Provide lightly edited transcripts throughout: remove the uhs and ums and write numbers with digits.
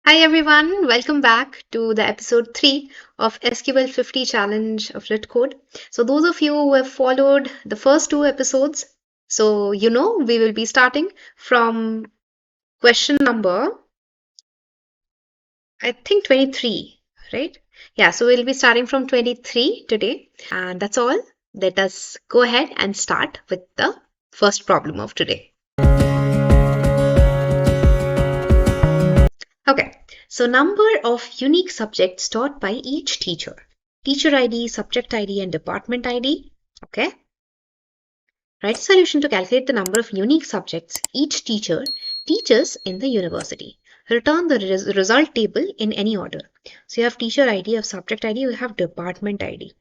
Hi everyone, welcome back to the episode 3 of SQL 50 Challenge of Leetcode. So those of you who have followed the first two episodes, so you know we will be starting from question number, I think 23, right? Yeah, so we'll be starting from 23 today, and that's all. Let us go ahead and start with the first problem of today. Okay, so number of unique subjects taught by each teacher. Teacher ID, subject ID, and department ID. Okay. Write a solution to calculate the number of unique subjects each teacher teaches in the university. Return the result table in any order. So you have teacher ID, you have subject ID, you have department ID.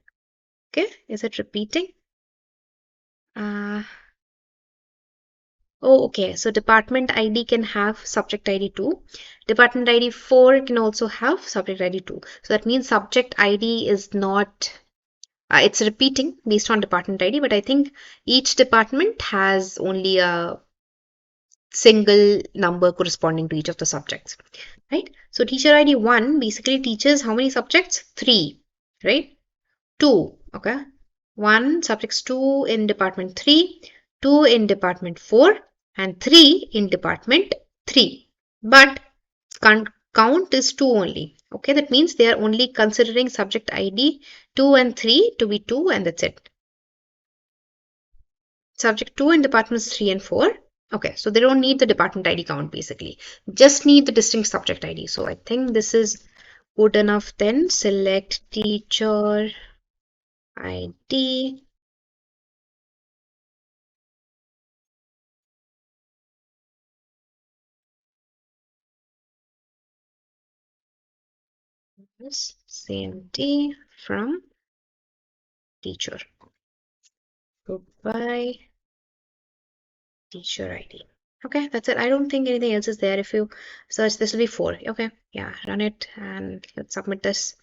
Okay, is it repeating? Oh, okay. So department ID can have subject ID too. Department ID 4 can also have subject ID too. So that means subject ID is not, it's repeating based on department ID, but I think each department has only a single number corresponding to each of the subjects, right? So teacher ID 1 basically teaches how many subjects? 3, right? 2, okay? 1 subjects 2 in department 3, 2 in department 4, and 3 in department 3. But count is 2 only. Okay, that means they are only considering subject ID 2 and 3 to be 2, and that's it. Subject 2 in departments 3 and 4. Okay, so they don't need the department ID count basically. Just need the distinct subject ID. So I think this is good enough then. Select teacher ID. CMD from teacher. Goodbye teacher ID. Okay, that's it. I don't think anything else is there. If you search, this will be 4. Okay, yeah, run it and let's submit this.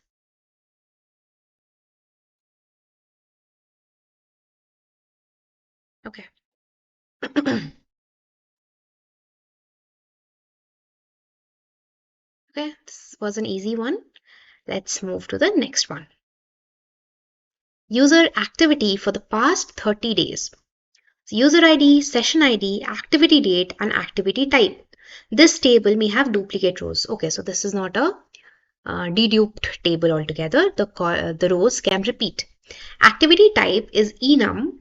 Okay. Okay, this was an easy one. Let's move to the next one. User activity for the past 30 days. User ID, session ID, activity date, and activity type. This table may have duplicate rows. Okay, so this is not a deduped table altogether. The rows can repeat. Activity type is enum,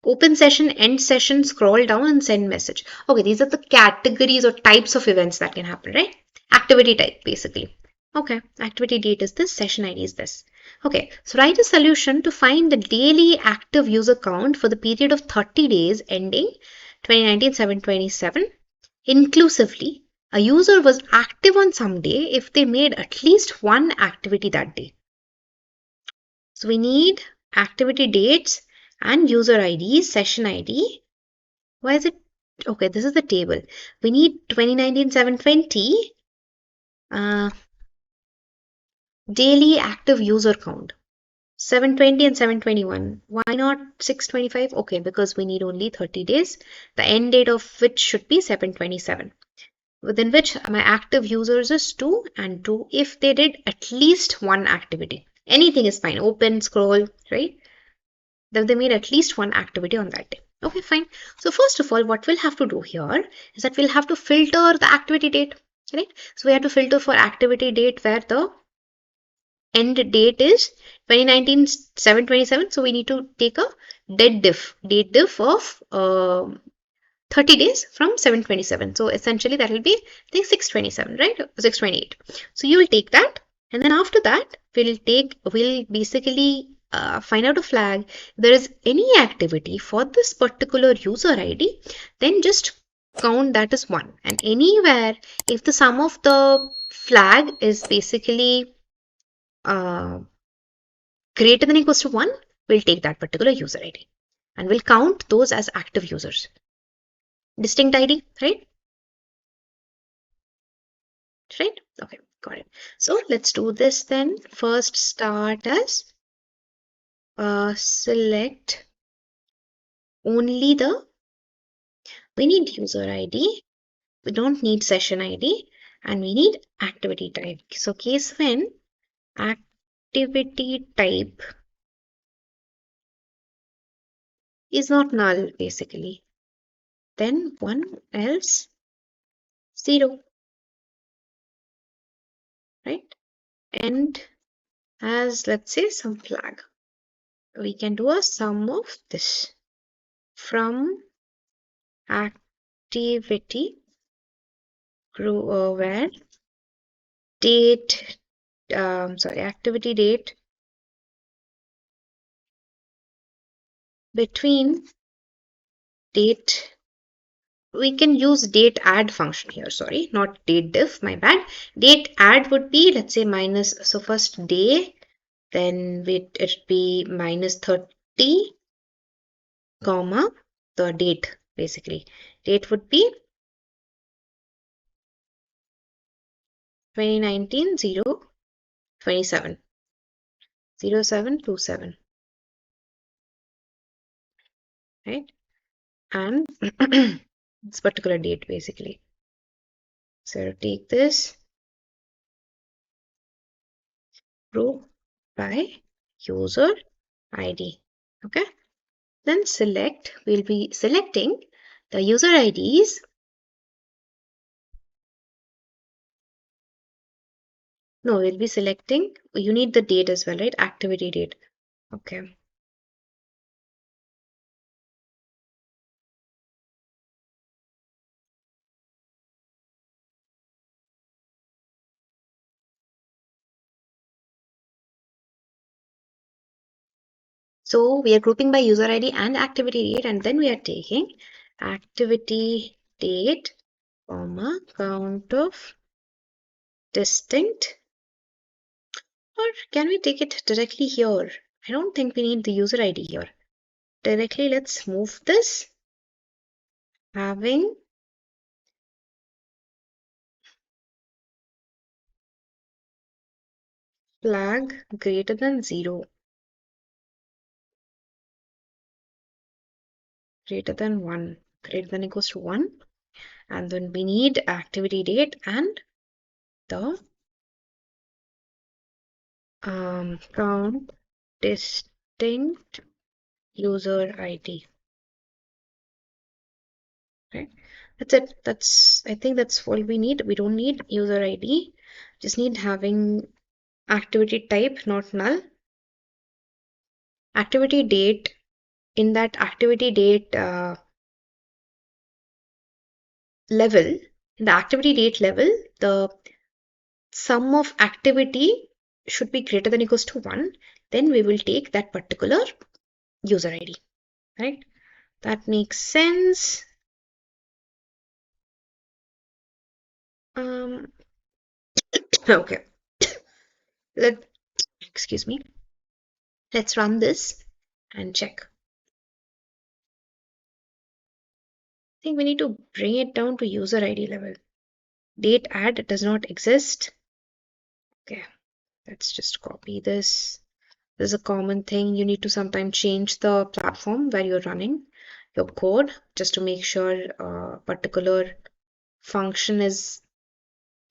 open session, end session, scroll down, and send message. Okay, these are the categories or types of events that can happen, right? Activity type, basically. Okay, activity date is this, session ID is this. Okay, so write a solution to find the daily active user count for the period of 30 days ending 2019-7/27. Inclusively, a user was active on some day if they made at least one activity that day. So we need activity dates and user ID, session ID. Why is it? Okay, this is the table. We need 2019-7/20 daily active user count. 7/20 and 7/21. Why not 6/25? Okay, because we need only 30 days, the end date of which should be 7/27, within which my active users is 2 and 2 if they did at least one activity. Anything is fine, open, scroll, right? That they made at least one activity on that day. Okay, fine. So first of all, what we'll have to do here is that we'll have to filter the activity date, right? So we have to filter for activity date where the end date is 2019-7/27. So we need to take a date diff of 30 days from 7/27. So essentially that will be, I think, 6/27, right? 6/28. So you will take that, and then after that we'll basically find out a flag. If there is any activity for this particular user ID, then just count that as 1. And anywhere if the sum of the flag is basically greater than or equals to 1, we'll take that particular user ID and we'll count those as active users. Distinct ID, right? Right? Okay, got it. So let's do this then. First start as select only we need user ID. We don't need session ID. and we need activity type. So case when activity type is not null basically, then 1 else 0, right? And as let's say some flag, we can do a sum of this from activity where date, activity date between date. We can use date add function here, sorry, not date diff, my bad. Date add would be, let's say, minus, so first day, then it be minus 30, comma, the date, basically. Date would be 2019 027 0727, right? And this particular date, basically. So take this group by user ID, okay? Then select, we'll be selecting the user IDs. No, we'll be selecting, you need the date as well, right? Activity date. Okay. So we are grouping by user ID and activity date, and then we are taking activity date, comma, count of distinct. Or can we take it directly here? I don't think we need the user ID here. Directly, let's move this. Having flag greater than 0, greater than 1, greater than equals to 1. And then we need activity date and the count distinct user ID. Right? That's it. I think that's all we need. We don't need user ID. Just need having activity type, not null. Activity date. In that activity date level, in the activity date level, the sum of activity should be greater than equals to 1. Then we will take that particular user ID. Right? That makes sense. Okay. Excuse me. Let's run this and check. I think we need to bring it down to user ID level. Date add does not exist. Okay, let's just copy this. This is a common thing. You need to sometimes change the platform where you're running your code just to make sure a particular function is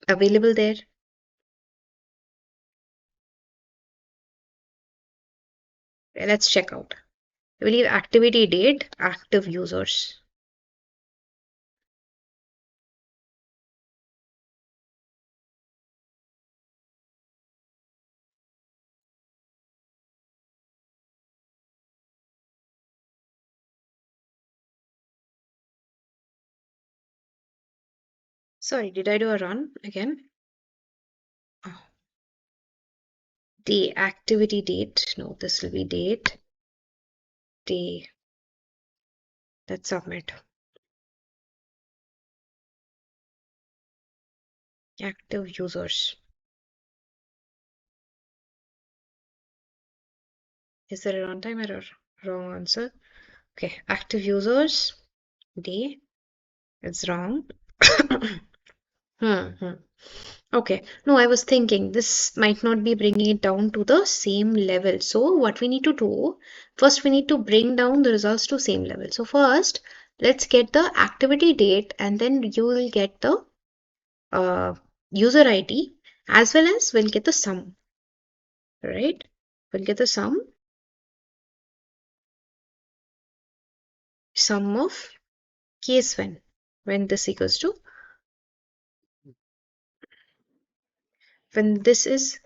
available there. Let's check out. I believe activity date, active users. Sorry, did I do a run again? Oh. The activity date. No, this will be date. Day. Let's submit. Active users. Is there a runtime error? Wrong answer. Okay, active users. Day. It's wrong. Okay, no, I was thinking this might not be bringing it down to the same level. So what we need to do, first we need to bring down the results to same level. So first, let's get the activity date and then you will get the user ID as well as we'll get the sum, right? We'll get the sum of case when this equals to, when this is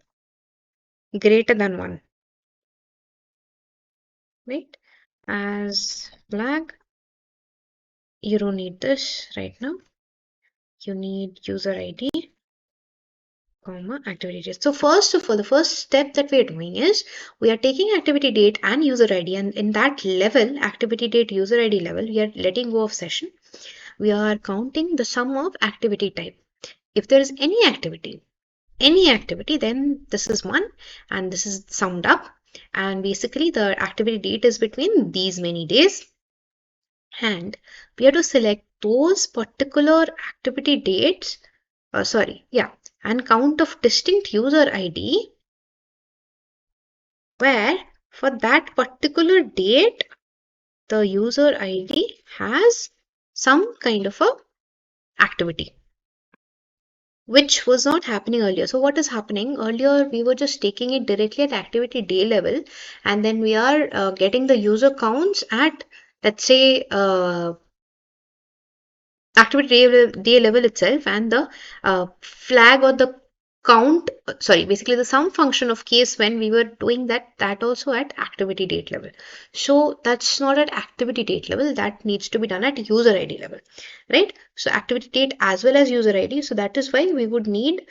greater than 1, right? As flag, you don't need this right now. You need user ID, comma, activity date. So first of all, the first step that we're doing is we are taking activity date and user ID, and in that level, activity date, user ID level, we are letting go of session. We are counting the sum of activity type. If there is any activity, then this is 1 and this is summed up, and basically the activity date is between these many days, and we have to select those particular activity dates, and count of distinct user ID where for that particular date the user ID has some kind of a activity, which was not happening earlier. So what is happening earlier, we were just taking it directly at activity day level, and then we are getting the user counts at, let's say, activity day level itself, and the flag or the count, basically the sum function of case when we were doing that also at activity date level. So that's not at activity date level, that needs to be done at user ID level, right? So activity date as well as user ID. So that is why we would need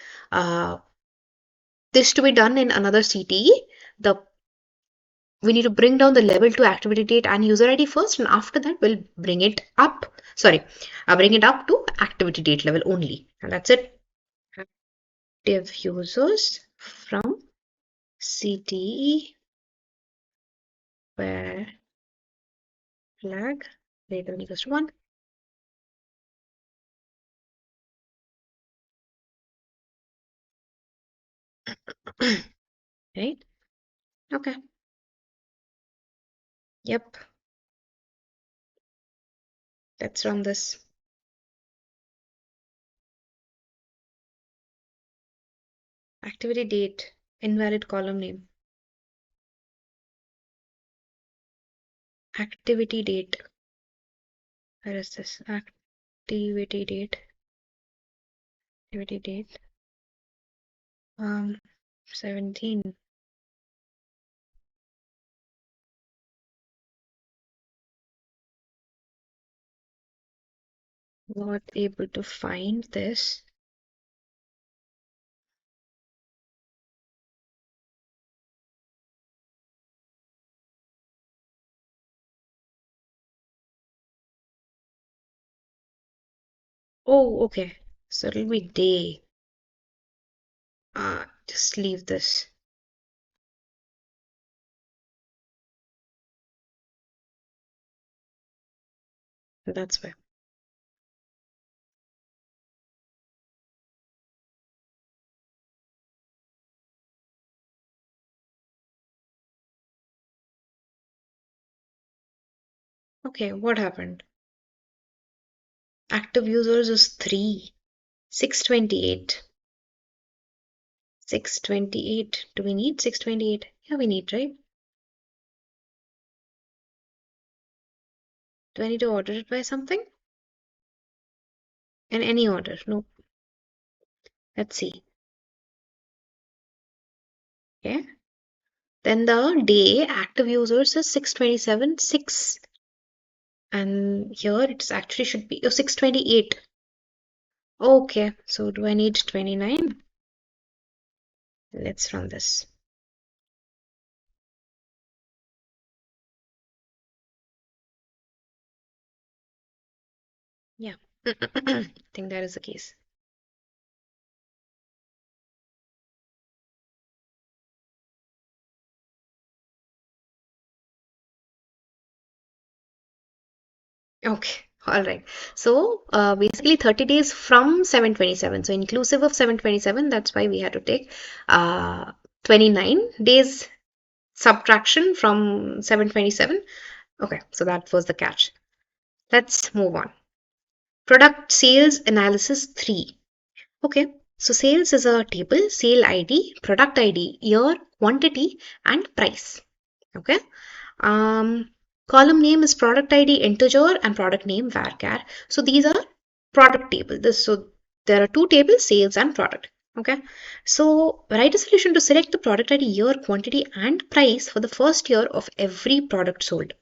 this to be done in another CTE. We need to bring down the level to activity date and user ID first, and after that we'll bring it up, bring it up to activity date level only, and that's it. Active users from CTE where flag greater than equals to 1. Right? Okay. Yep. Let's run this. Activity date, invalid column name. Activity date. Where is this? Activity date. Activity date. 17. Not able to find this. Oh, okay. So it'll be day. Just leave this. That's why. Okay, what happened? Active users is 3. 628. 628. Do we need 628? Yeah, we need, right? Do I need to order it by something? In any order? No. Let's see. Okay. Then the day active users is 627, 6. And here it's actually should be 628. Okay, so do I need 29? Let's run this. Yeah, I think that is the case. Okay, all right. So basically 30 days from 727. So inclusive of 727, that's why we had to take 29 days subtraction from 727. Okay, so that was the catch. Let's move on. Product sales analysis 3. Okay, So sales is a table, sale ID, product ID, year, quantity, and price. Okay. Column name is product ID integer and product name varchar. So these are product table. So there are two tables, sales and product. Okay. So write a solution to select the product ID, year, quantity, and price for the first year of every product sold.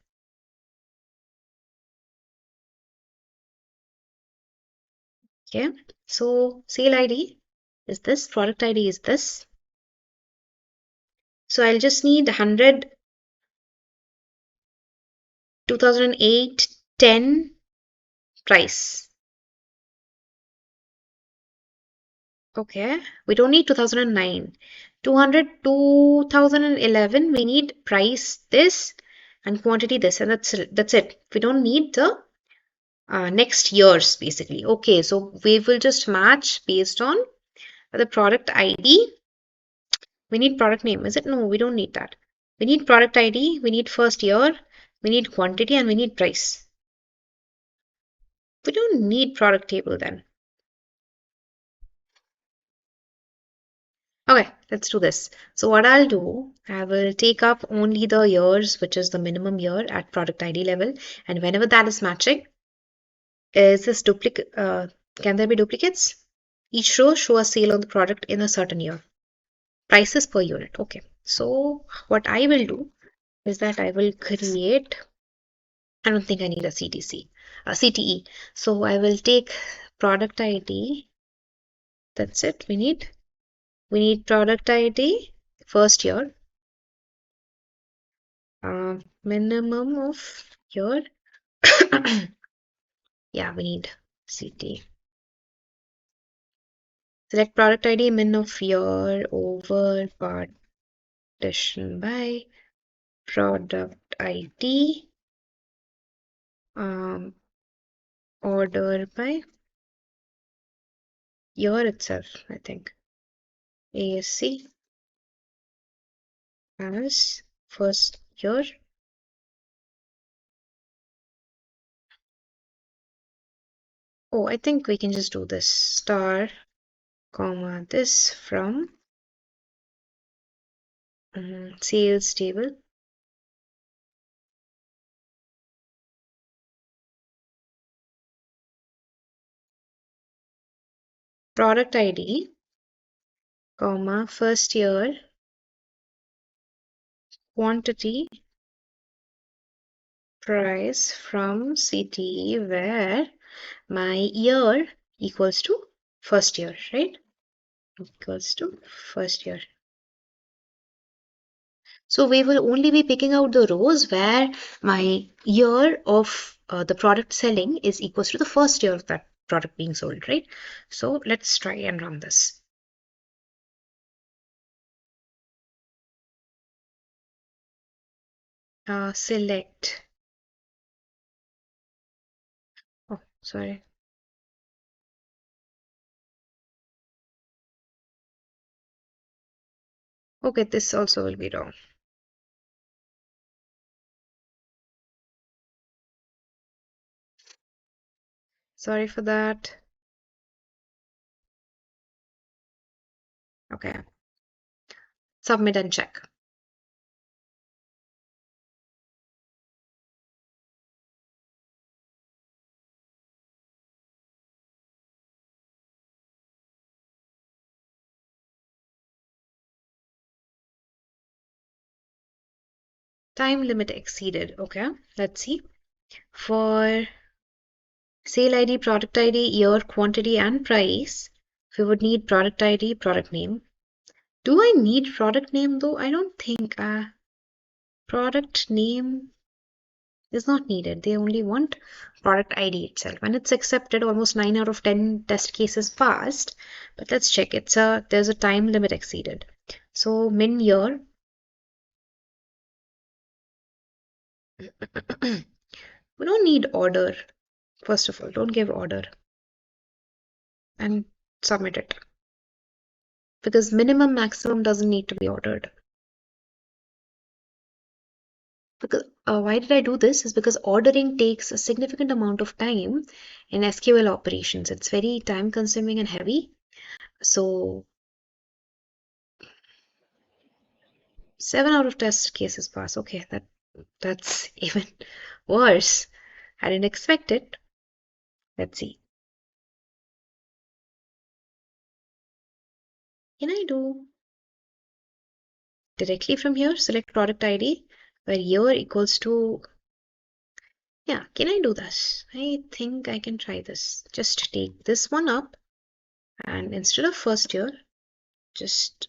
Okay. So sale ID is this, product ID is this. So I'll just need 100, 2008, 10 price. Okay, we don't need 2009. 200, 2011, we need price this and quantity this, and that's it. We don't need the next years basically. Okay, so we will just match based on the product ID. We need product name, is it? No, we don't need that. We need product ID, we need first year, we need quantity, and we need price. We don't need product table then. Okay, let's do this. So what I'll do, I will take up only the years, which is the minimum year at product ID level. And whenever that is matching, is this duplicate? Can there be duplicates? Each row show a sale on the product in a certain year. Prices per unit. Okay. So what I will do is that I will create, I don't think I need a CTE. So I will take product ID. That's it. We need product ID, first year, minimum of year. Yeah, we need CT. Select product ID, min of year over partition by product ID, order by year itself, I think. ASC as first year. Oh, I think we can just do this star, comma, this from sales table. Product ID, comma, first year, quantity, price from CTE where my year equals to first year, right? Equals to first year. So we will only be picking out the rows where my year of the product selling is equals to the first year of that product being sold, right? So let's try and run this. Select. Oh, sorry. Okay, this also will be wrong. Sorry for that. Okay. Submit and check. Time limit exceeded. Okay, let's see. For sale ID, product ID, year, quantity, and price, we would need product ID, product name. Do I need product name though? I don't think product name is not needed. They only want product ID itself. And it's accepted. Almost 9 out of 10 test cases passed. But let's check. There's a time limit exceeded. So min year. We don't need order. First of all, don't give order. And submit it. Because minimum maximum doesn't need to be ordered. Because why did I do this is because ordering takes a significant amount of time in SQL operations. It's very time consuming and heavy. So 7 out of test cases pass. Okay, that's even worse. I didn't expect it. Let's see. Can I do directly from here? Select product ID where year equals to, yeah, can I do this? I think I can try this. Just take this one up and instead of first year, just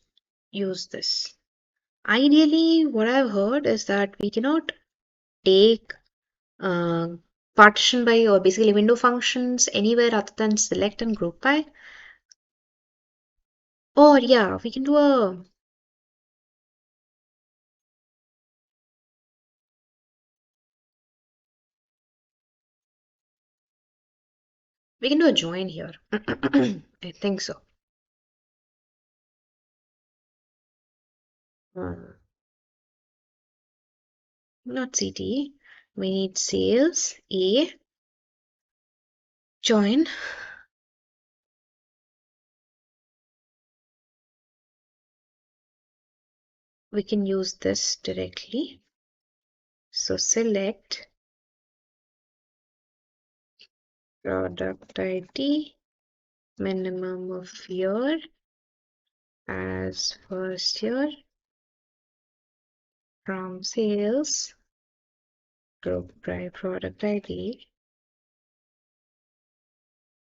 use this. Ideally, what I've heard is that we cannot take uh, partition by or basically window functions anywhere other than select and group by. Or yeah, we can do a join here. I think so. Uh, Not CT. We need sales A join. We can use this directly. So select product ID minimum of year as first year from sales group by product ID,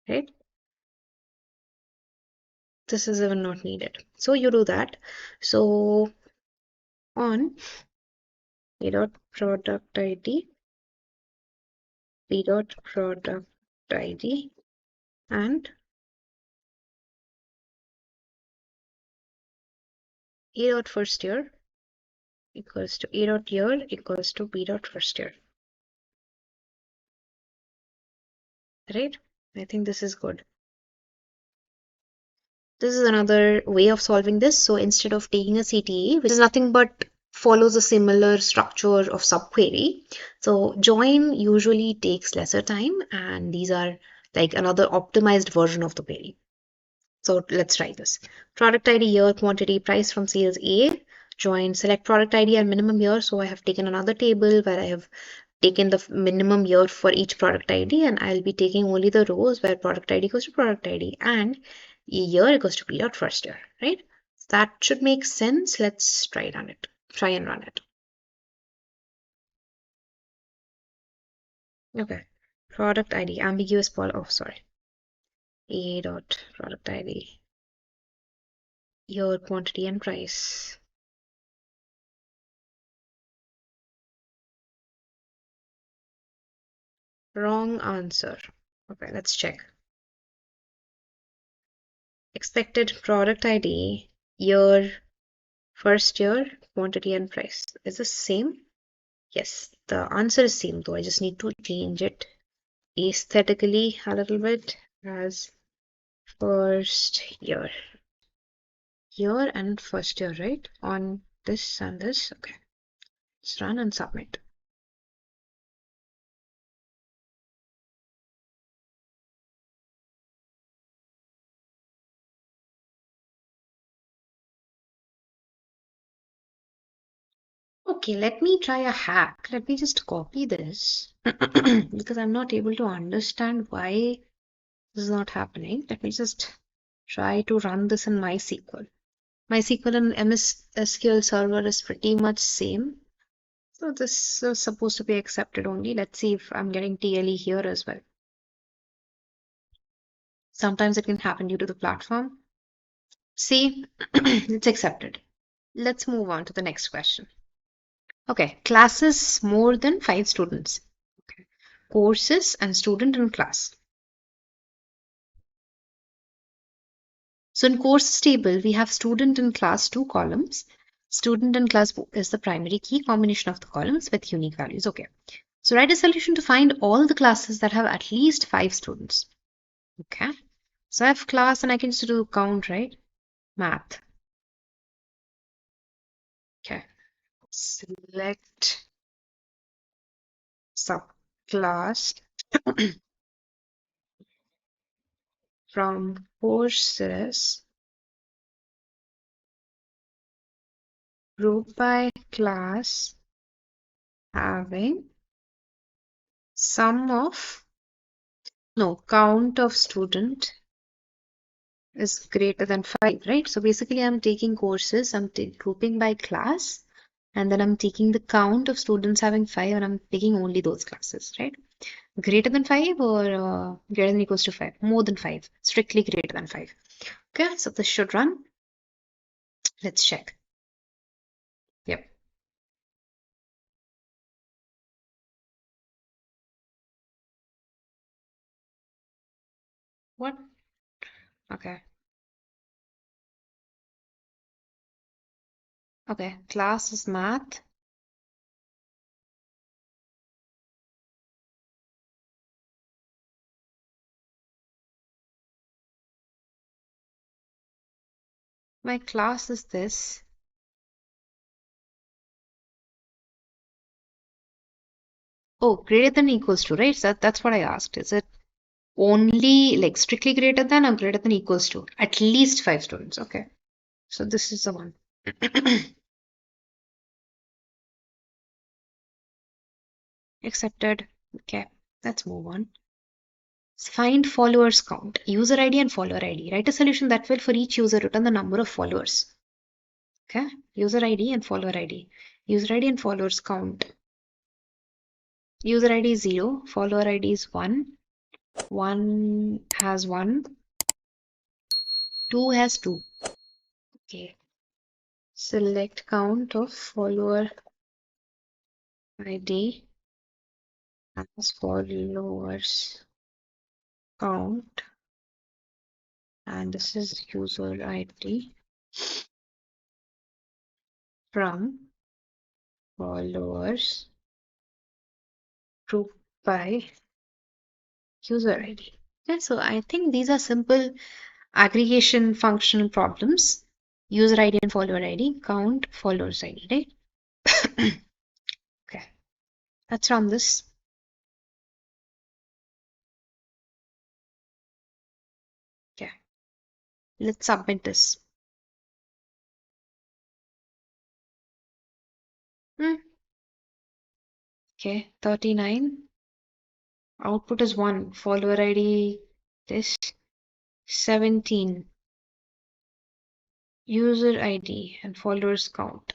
right? This is even not needed. So you do that. So on a dot product ID, b dot product ID, and a dot first year equals to a dot year equals to b dot first year, right? I think this is good. This is another way of solving this. So instead of taking a CTE, which is nothing but follows a similar structure of subquery, so join usually takes lesser time, and these are like another optimized version of the query. So let's try this. Product ID, year, quantity, price from sales A, join, select product ID and minimum year. So I have taken another table where I have taken the minimum year for each product ID, and I'll be taking only the rows where product ID goes to product ID and year goes to period first year, right? That should make sense. Let's try and run it. Okay. Product ID, ambiguous oh, sorry. A dot product ID, year, quantity, and price. Wrong answer. Okay, let's check. Expected product ID, year, first year, quantity, and price. Is this same? Yes, the answer is same though. I just need to change it aesthetically a little bit as first year. Year and first year, right? On this and this. Okay. Let's run and submit. Okay, let me try a hack. Let me just copy this because I'm not able to understand why this is not happening. Let me just try to run this in MySQL. MySQL and MS SQL Server is pretty much same. So this is supposed to be accepted only. Let's see if I'm getting TLE here as well. Sometimes it can happen due to the platform. See, it's accepted. Let's move on to the next question. Okay, classes more than 5 students. Okay. Courses and student in class. So in courses table, we have student in class 2 columns. Student in class is the primary key combination of the columns with unique values. Okay. So write a solution to find all the classes that have at least 5 students. Okay. So I have class and I can just do count, right? Math. Okay. Select subclass from courses group by class having count of student is greater than 5, right? So basically I'm taking courses, I'm grouping by class, and then I'm taking the count of students having 5 and I'm taking only those classes, right? Greater than 5 or greater than equals to 5? More than 5, strictly greater than 5. Okay, so this should run. Let's check. Yep. What? Okay. Okay, class is math. My class is this. Oh, greater than equals to, right? So that's what I asked. Is it only like strictly greater than or greater than equals to? At least 5 students. Okay. So this is the one. Accepted. Okay. Let's move on. Find followers count. User ID and follower ID. Write a solution that will for each user return the number of followers. Okay. User ID and follower ID. User ID and followers count. User ID is 0. Follower ID is 1. 1 has 1. 2 has 2. Okay. Select count of follower ID as followers count, and this is user ID from followers group by user ID. Okay, so I think these are simple aggregation functional problems. User ID and follower ID, count followers ID, right? Okay, let's run this. Okay, let's submit this. Okay, 39. Output is 1. Follower ID this 17. User ID and followers count.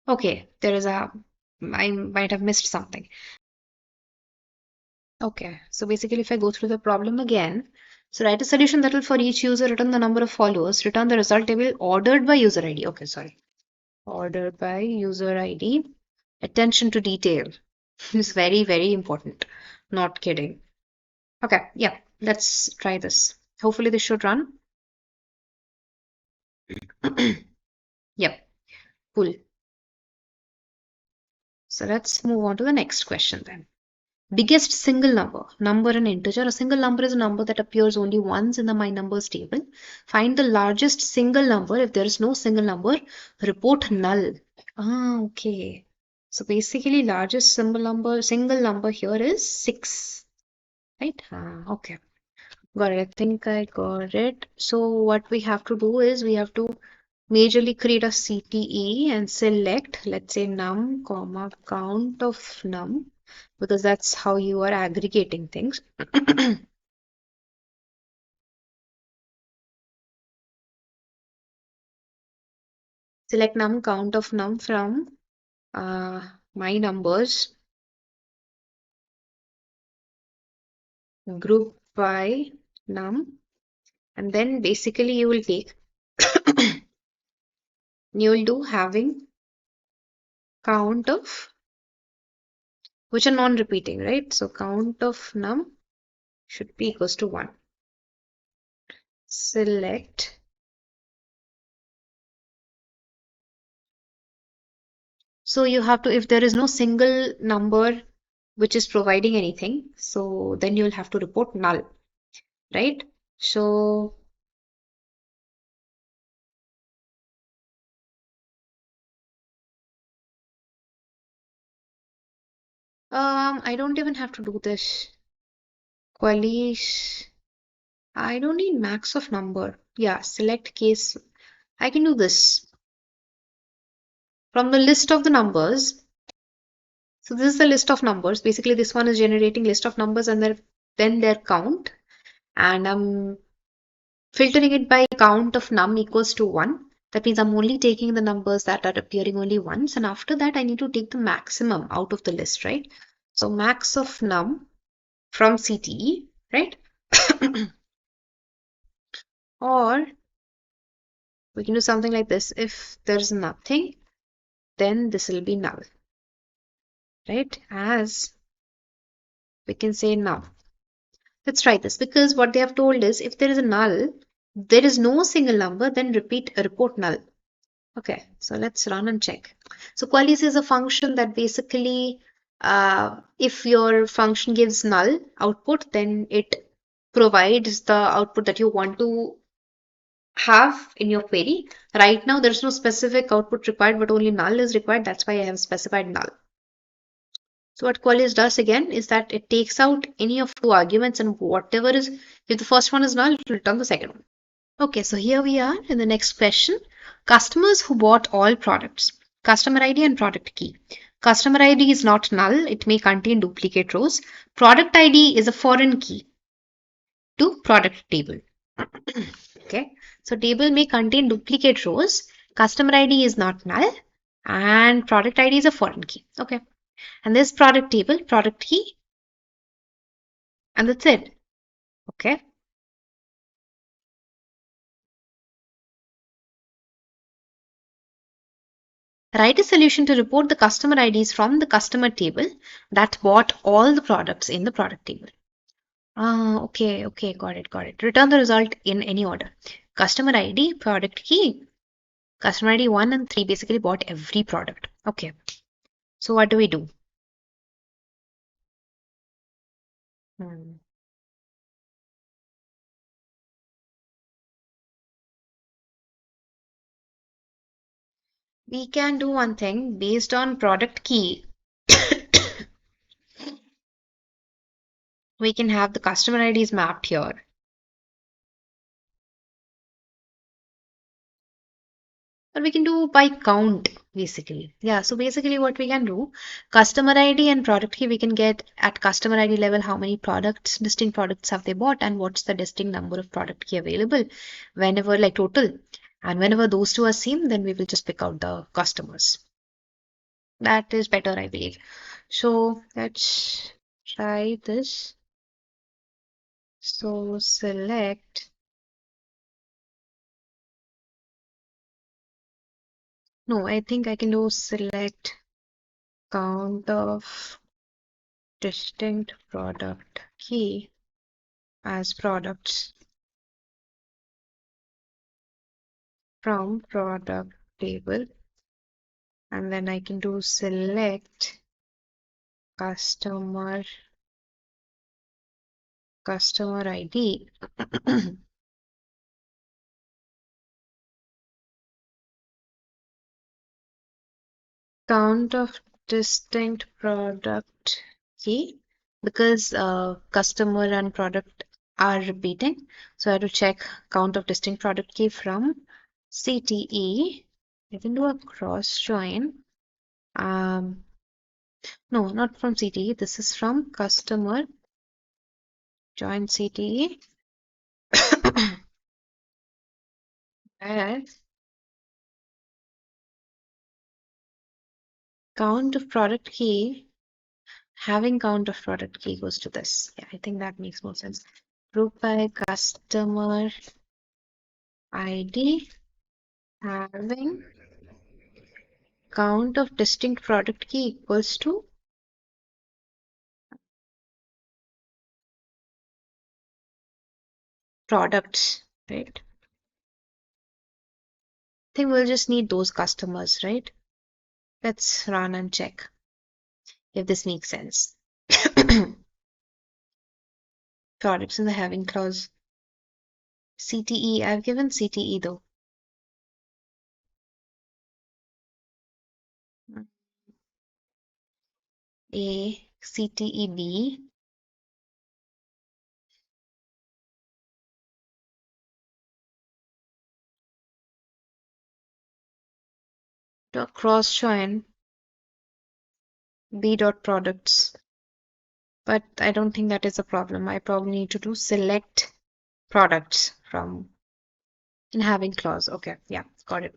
Okay, I might have missed something. Okay, so basically if I go through the problem again, so write a solution that will for each user return the number of followers, return the result table ordered by user ID. Okay, sorry. Ordered by user ID. Attention to detail is very, very important. Not kidding. Okay, yeah, let's try this. Hopefully this should run. Yep, cool. So let's move on to the next question then. Biggest single number. Number an integer. A single number is a number that appears only once in the my numbers table. Find the largest single number. If there is no single number, report null. Ah, okay. So basically largest single number here is 6. Right? Okay. Got it. I think I got it. So what we have to do is we have to majorly create a CTE and select, let's say num, comma, count of num, because that's how you are aggregating things. Select num, count of num from my numbers, group by num, and then basically you will take, you will do having count of, which are non-repeating, right? So count of num should be equals to 1. Select. So you have to, if there is no single number which is providing anything, so then you'll have to report null, right? So I don't even have to do this. Qualies. I don't need max of number. Yeah, select case. I can do this from the list of the numbers. So this is the list of numbers. Basically, this one is generating list of numbers and then their count. And I'm filtering it by count of num equals to 1. That means I'm only taking the numbers that are appearing only once. And after that, I need to take the maximum out of the list, right? So max of num from CTE, right? Or we can do something like this. If there's nothing, then this will be null, right? As we can say null. Let's try this because what they have told is if there is a null, there is no single number, then report null. Okay, so let's run and check. So qualis is a function that basically, if your function gives null output, then it provides the output that you want to have in your query. Right now, there's no specific output required, but only null is required. That's why I have specified null. So what qualis does again is that it takes out any of two arguments and whatever is, if the first one is null, it will return the second one. Okay, so here we are in the next question. Customers who bought all products. Customer ID and product key. Customer ID is not null. It may contain duplicate rows. Product ID is a foreign key to product table. Okay, so table may contain duplicate rows. Customer ID is not null and product ID is a foreign key. Okay, and this product table, product key, and that's it. Okay. Write a solution to report the customer IDs from the customer table that bought all the products in the product table. Okay, got it. Return the result in any order. Customer ID, product key. Customer ID 1 and 3 basically bought every product. Okay, so what do we do? Hmm. We can do one thing based on product key. We can have the customer IDs mapped here. Or we can do by count basically. Yeah, so basically what we can do, customer ID and product key, we can get at customer ID level how many products, distinct products have they bought and what's the distinct number of product key available whenever like total. And whenever those two are same, then we will just pick out the customers. That is better, I believe. So let's try this. So select, no, I think I can do select count of distinct product key as products from product table, and then I can do select customer ID count of distinct product key because customer and product are repeating, so I have to check count of distinct product key from CTE. I can do a cross join. No, not from CTE. This is from customer join CTE. As count of product key, having count of product key goes to this. Yeah, I think that makes more sense. Group by customer ID having count of distinct product key equals to products, right? I think we'll just need those customers, right? Let's run and check if this makes sense. Products in the having clause. CTE, I've given CTE though. A, CTE B, cross join b dot products, but I don't think that is a problem. I probably need to do select products from in having clause. Okay, yeah, got it.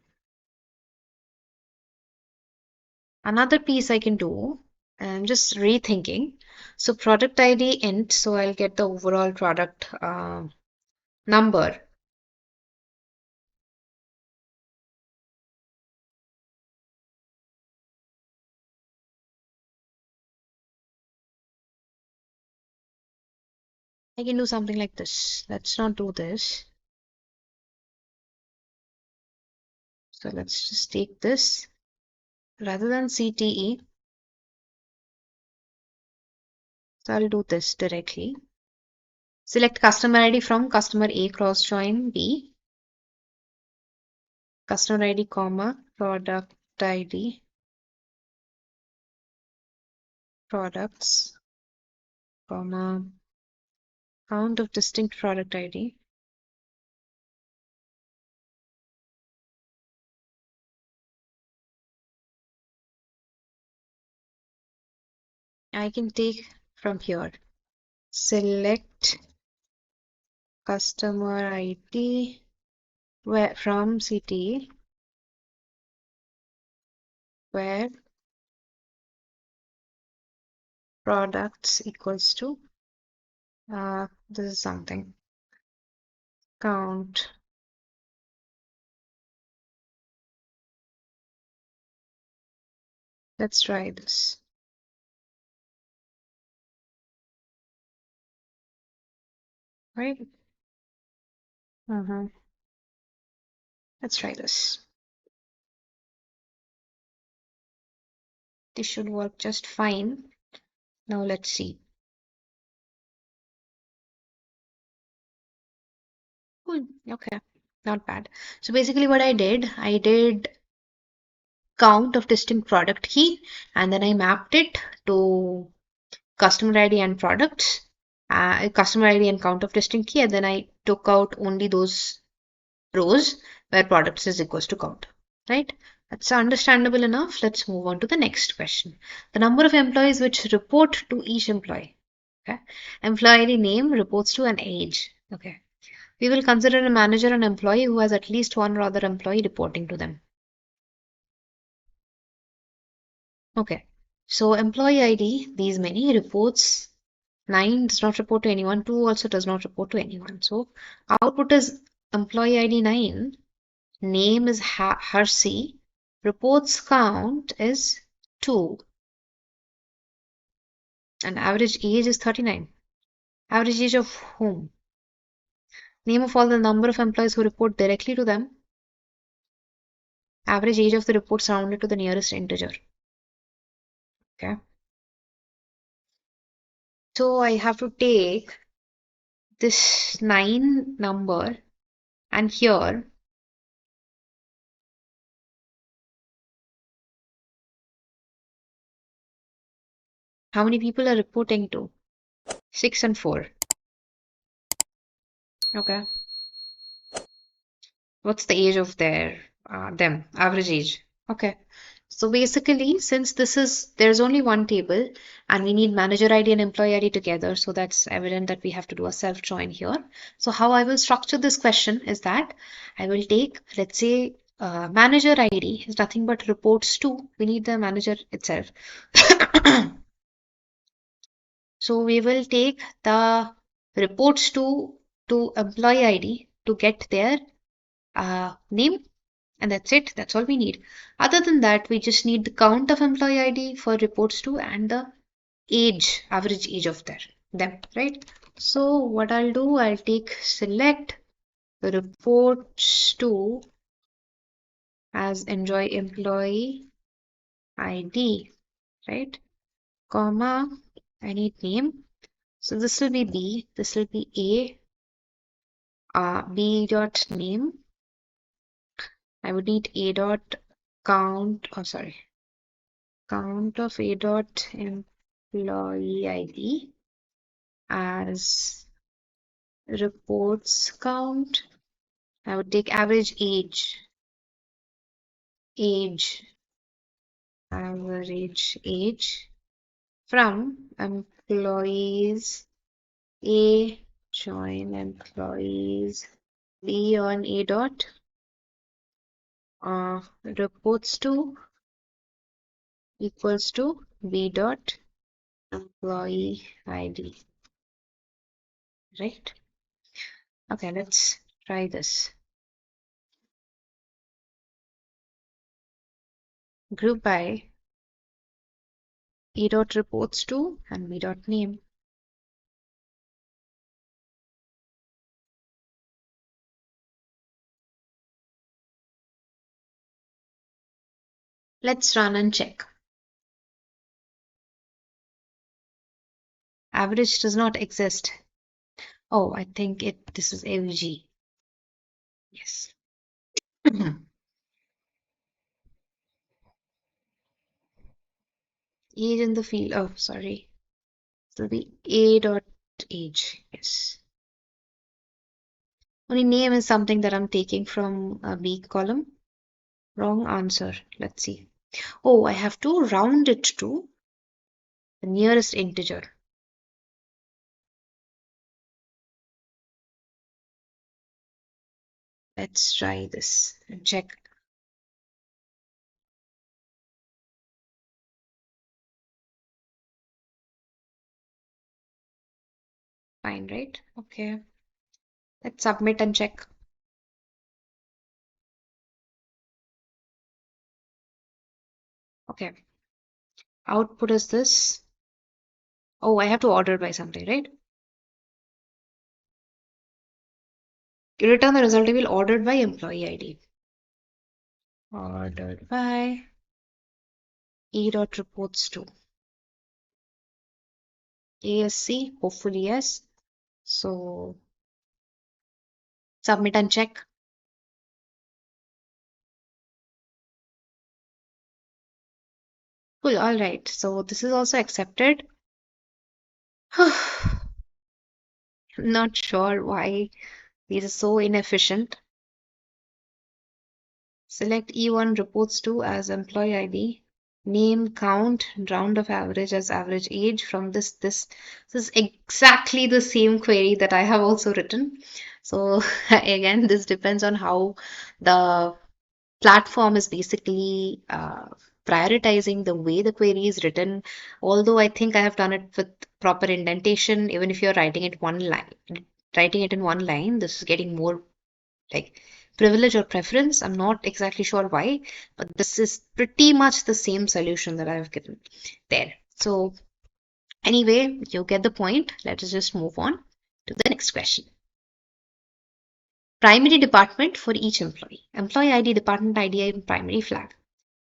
Another piece I can do, I'm just rethinking. So product ID int, so I'll get the overall product number. I can do something like this. Let's not do this. So let's just take this rather than CTE. So I'll do this directly. Select customer ID from customer A cross join B, customer ID comma product ID products comma count of distinct product ID. I can take from here. Select customer ID where from CTE where products equals to this is something count. Let's try this. Right? Let's try this. This should work just fine. Now let's see. Okay, not bad. So basically what I did count of distinct product key and then I mapped it to customer ID and products, customer ID and count of distinct key, and then I took out only those rows where products is equals to count, right? That's understandable enough. Let's move on to the next question. The number of employees which report to each employee. Okay. Employee ID name reports to an age. Okay. We will consider a manager an employee who has at least one or other employee reporting to them. Okay. So employee ID, these many reports. 9 does not report to anyone. 2 also does not report to anyone. So output is employee ID 9. Name is Hersey. Reports count is 2. And average age is 39. Average age of whom? Name of all the number of employees who report directly to them. Average age of the report rounded to the nearest integer. Okay. So I have to take this 9 number and here how many people are reporting to? 6 and 4. Okay. What's the age of them? Average age. Okay. So basically, since there's only one table and we need manager ID and employee ID together, so that's evident that we have to do a self join here. So how I will structure this question is that I will take, let's say, manager ID is nothing but reports to. We need the manager itself. So we will take the reports to employee ID to get their name, and that's it. That's all we need. Other than that, we just need the count of employee ID for reports to and the age, average age of them, right? So what I'll do, I'll take select reports to as enjoy employee ID, right? Comma, I need name. So this will be B, this will be A, B dot name. I would need A dot count, oh sorry, count of A dot employee ID as reports count. I would take average age. average age from employees A join employees B on A dot reports to equals to B dot employee ID, right? Okay, let's try this. Group by E dot reports to and B dot name. Let's run and check. Average does not exist. Oh, I think this is AVG. Yes. Age in the field. Oh, sorry. So the A dot age. Yes. Only name is something that I'm taking from a B column. Wrong answer. Let's see. Oh, I have to round it to the nearest integer. Let's try this and check. Fine, right? Okay. Let's submit and check. Okay. Output is this. Oh, I have to order by something, right? Return the result table ordered by employee ID. Ordered by E dot reports to ASC. Hopefully, yes. So submit and check. Cool. All right. So this is also accepted. Not sure why these are so inefficient. Select E1 reports to as employee ID. Name, count, round of average as average age from this. This is exactly the same query that I have also written. So again, this depends on how the platform is basically prioritizing the way the query is written. Although I think I have done it with proper indentation, even if you're writing it in one line, this is getting more like privilege or preference. I'm not exactly sure why, but this is pretty much the same solution that I've given there. So anyway, you get the point. Let us just move on to the next question. Primary department for each employee. Employee ID, department ID, and primary flag.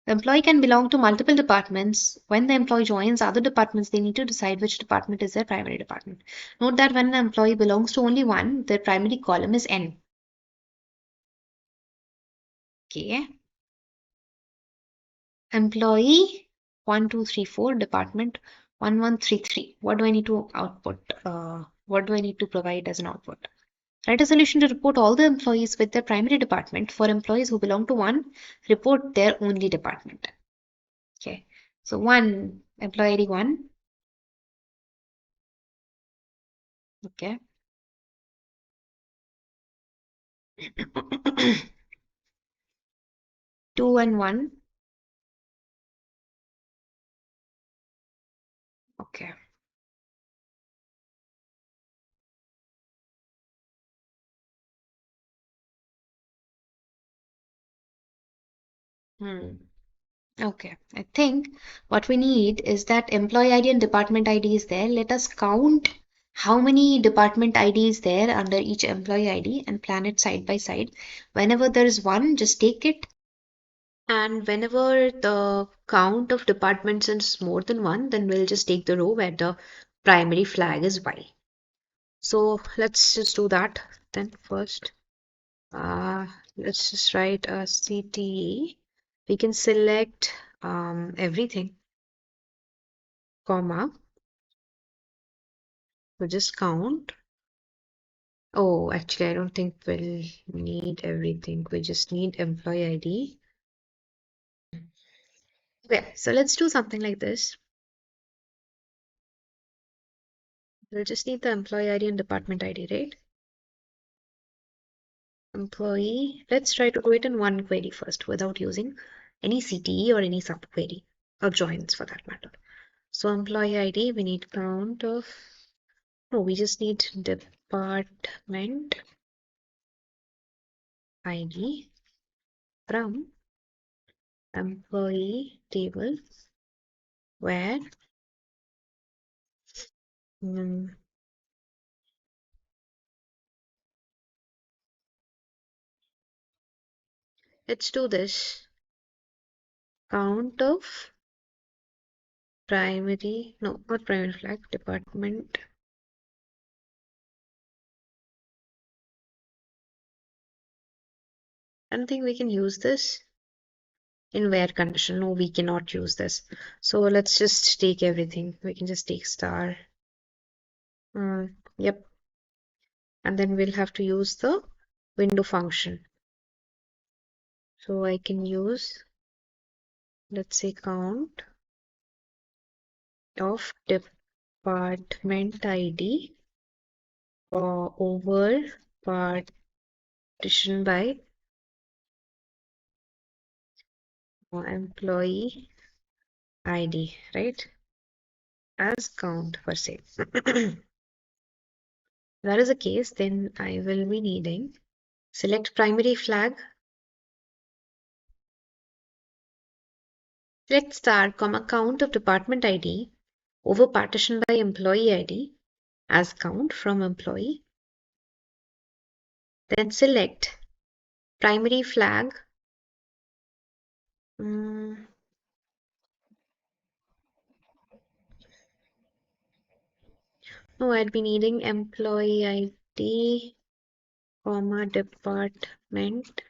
The employee can belong to multiple departments. When the employee joins other departments, they need to decide which department is their primary department. Note that when an employee belongs to only one, their primary column is N. Okay. Employee 1234, department 1133. What do I need to output? What do I need to provide as an output? Write a solution to report all the employees with their primary department. For employees who belong to one, report their only department. Okay. So one, employee ID 1. Okay. 2 and 1. Okay. Hmm. Okay. I think what we need is that employee ID and department ID is there. Let us count how many department ID is there under each employee ID and plan it side by side. Whenever there is one, just take it. And whenever the count of departments is more than one, then we'll just take the row where the primary flag is Y. So let's just do that then first. Let's just write a CTE. We can select everything, comma. We'll just count. Oh, actually, I don't think we'll need everything. We just need employee ID. Okay, so let's do something like this. We'll just need the employee ID and department ID, right? Employee, let's try to do it in one query first without using any CTE or any subquery or joins for that matter. So employee ID, we need count of, no, we just need department ID from employee table where mm, let's do this. Count of primary, no, not primary flag, department. I don't think we can use this in where condition. No, we cannot use this. So let's just take everything. We can just take star. Yep. And then we'll have to use the window function. So I can use, let's say, count of department ID over partition by employee ID, right? As count per se. If that is the case, then I will be needing select primary flag, select star, comma, count of department ID over partition by employee ID as count from employee. Then select primary flag. No, I'd be needing employee ID, comma, department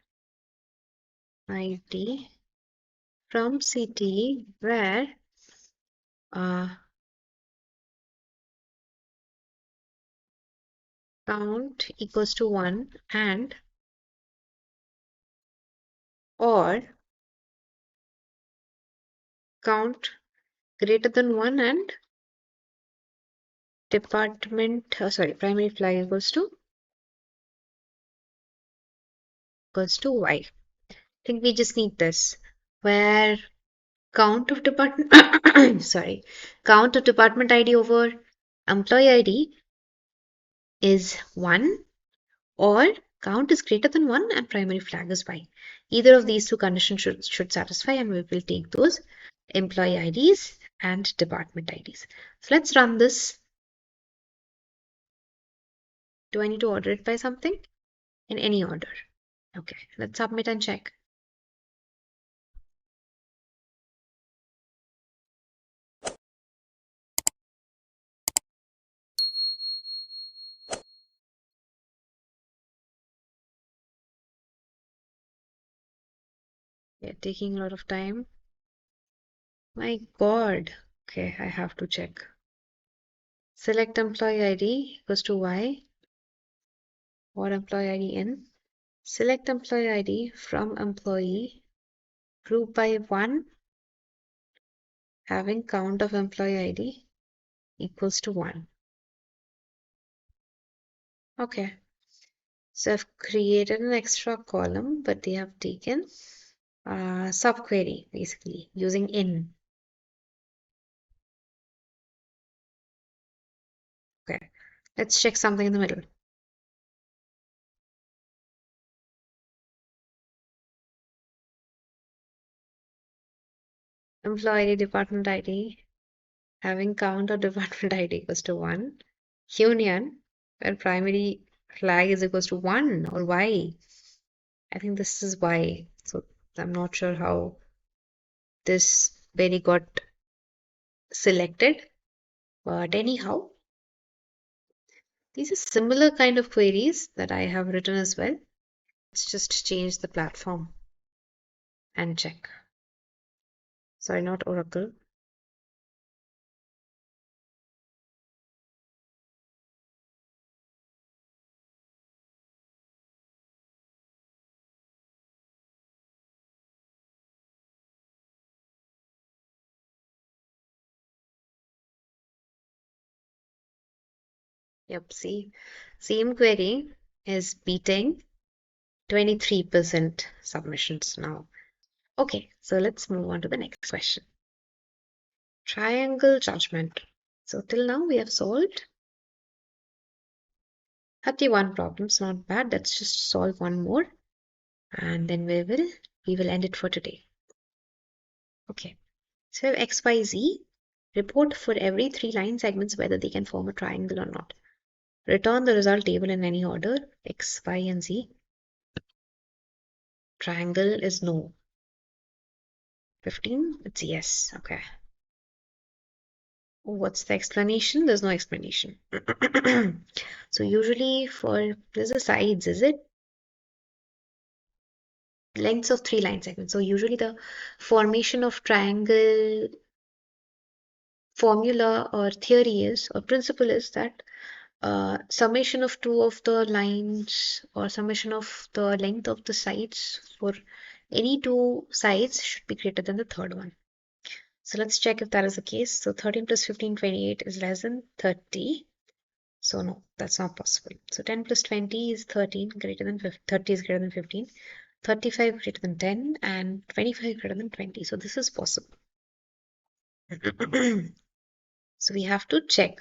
ID from CT where count equals to 1 and or count greater than 1 and department, primary flag equals to y. I think we just need this where count of department count of department ID over employee ID is 1 or count is greater than 1 and primary flag is y. Either of these two conditions should satisfy, and we will take those employee IDs and department IDs. So let's run this. Do I need to order it by something? In any order. Okay, let's submit and check. Yeah, taking a lot of time. My God. Okay, I have to check. Select employee ID equals to y or employee ID in. Select employee ID from employee group by 1 having count of employee ID equals to 1. Okay, so I've created an extra column, but they have taken subquery basically using in. Okay, let's check something in the middle. Employee ID, department ID having count of department ID equals to 1. Union, where primary flag is equals to 1 or y. I think this is y. So I'm not sure how this very got selected. But anyhow, these are similar kind of queries that I have written as well. Let's just change the platform and check. Sorry, not Oracle. Yep, see, same query is beating 23% submissions now. Okay, so let's move on to the next question. Triangle judgment. So till now we have solved 31 problems, not bad. Let's just solve one more and then we will end it for today. Okay, so XYZ, report for every 3 line segments whether they can form a triangle or not. Return the result table in any order, X, Y, and Z. Triangle is no. 15, it's yes. Okay. What's the explanation? There's no explanation. So usually for, there's a sides, is it? Lengths of 3 line segments. So usually the formation of triangle formula or theory is, or principle is that summation of 2 of the lines or summation of the length of the sides for any 2 sides should be greater than the third one. So let's check if that is the case. So 13 plus 15, 28 is less than 30. So no, that's not possible. So 10 plus 20 is 13, greater than 50, 30 is greater than 15, 35 greater than 10, and 25 greater than 20. So this is possible. So we have to check.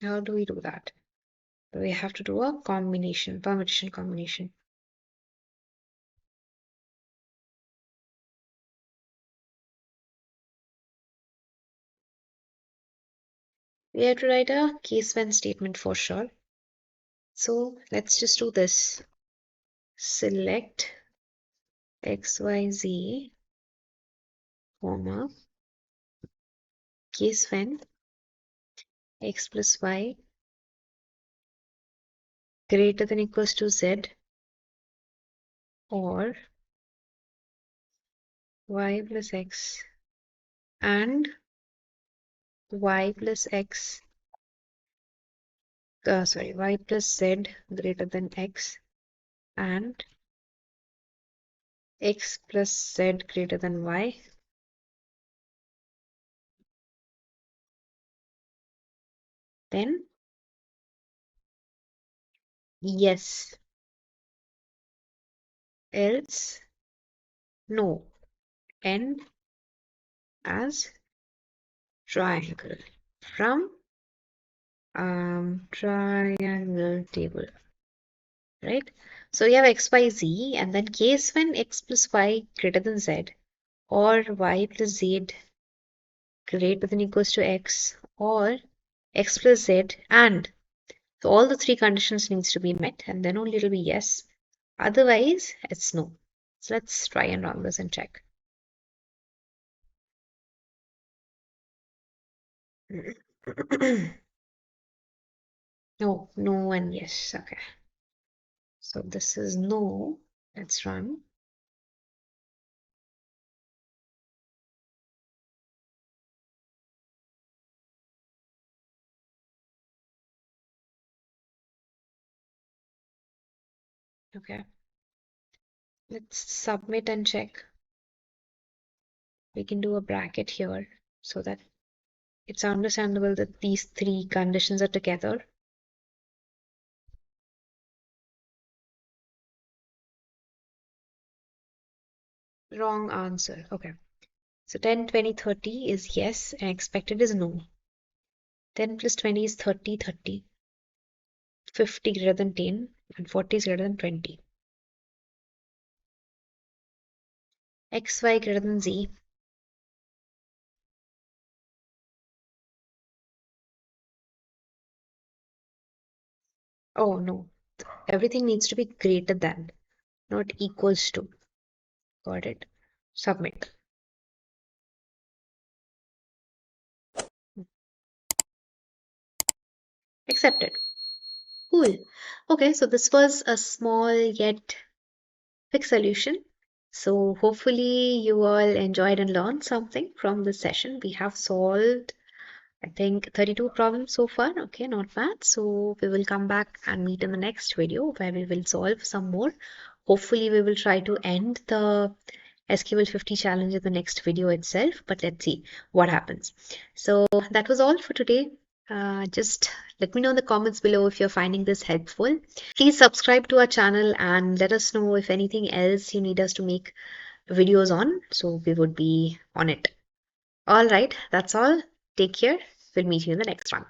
How do we do that? We have to do a combination, permutation combination. We have to write a case when statement for sure. So let's just do this. Select XYZ, comma, case when X plus Y greater than equals to Z or Y plus X and Y plus X, Y plus Z greater than X and X plus Z greater than Y. Then yes, else no, end as triangle from triangle table, right? So we have X, Y, Z, and then case when X plus Y greater than Z or Y plus Z greater than equals to X or X plus Z, and so all the 3 conditions needs to be met and then only it'll be yes. Otherwise, it's no. So let's try and run this and check. No, no, and yes. Okay. So this is no. Let's run. Okay. Let's submit and check. We can do a bracket here so that it's understandable that these 3 conditions are together. Wrong answer. Okay. So 10, 20, 30 is yes and expected is no. 10 plus 20 is 30, 30. 50 greater than 10 and 40 is greater than 20. X, Y greater than Z. Oh no, everything needs to be greater than, not equals to. Got it. Submit. Accepted. Cool. Okay, so this was a small yet quick solution. So hopefully you all enjoyed and learned something from this session. We have solved, I think, 32 problems so far. Okay, not bad. So we will come back and meet in the next video where we will solve some more. Hopefully we will try to end the SQL 50 challenge in the next video itself, but let's see what happens. So that was all for today. Just let me know in the comments below if you're finding this helpful. Please subscribe to our channel and let us know if anything else you need us to make videos on, so we would be on it. All right, that's all. Take care. We'll meet you in the next one.